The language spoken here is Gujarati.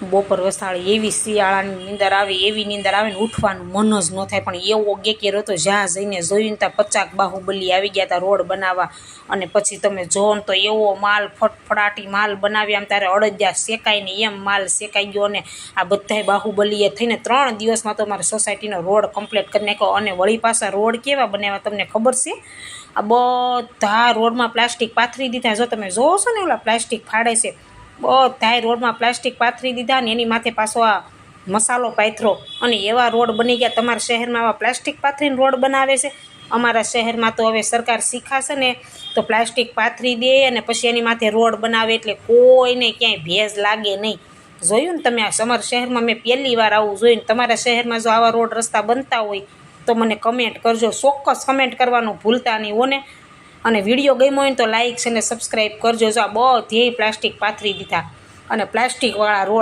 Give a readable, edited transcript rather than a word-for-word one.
બપોર વસાળી એવી શિયાળાની નીંદર આવે, એવી નીંદર આવે ને ઉઠવાનું મન જ ન થાય. પણ એવો ગેકેર હતો, જ્યાં જઈને જોયું ને ત્યાં 50 બાહુબલી આવી ગયા હતા રોડ બનાવવા. અને પછી તમે જોવો ને તો એવો માલ ફટફડાટી માલ બનાવી, આમ તારે અડદિયા શેકાય ને એમ માલ શેકાઈ ગયો. ને આ બધાય બાહુબલીએ થઈને 3 દિવસમાં તો મારી સોસાયટીનો રોડ કમ્પ્લીટ કરી નાખ્યો. અને વળી પાછા રોડ કેવા બનાવ્યા તમને ખબર છે? આ બધા રોડમાં પ્લાસ્ટિક પાથરી દીધા. જો તમે જોવો છો ને ઓલા પ્લાસ્ટિક ફાડે છે, બધાય રોડમાં પ્લાસ્ટિક પાથરી દીધા ને એની માથે પાછો આ મસાલો પાથરો. અને એવા રોડ બની ગયા. તમારા શહેરમાં આવા પ્લાસ્ટિક પાથરીને રોડ બનાવે છે? અમારા શહેરમાં તો હવે સરકાર શીખાશે ને તો પ્લાસ્ટિક પાથરી દે અને પછી એની માથે રોડ બનાવે, એટલે કોઈને ક્યાંય ભેજ લાગે નહીં. જોયું ને તમે? આ અમારા શહેરમાં મેં પહેલી વાર આવું જોયું. તમારા શહેરમાં જો આવા રોડ રસ્તા બનતા હોય તો મને કમેન્ટ કરજો, ચોક્કસ કમેન્ટ કરવાનું ભૂલતા નહીં હો ને. અને વિડીયો ગમ્યો હોય ને તો લાઇક અને સબસ્ક્રાઈબ કરજો. જો આ બધે પ્લાસ્ટિક પાથરી દીધા અને પ્લાસ્ટિકવાળા રોડ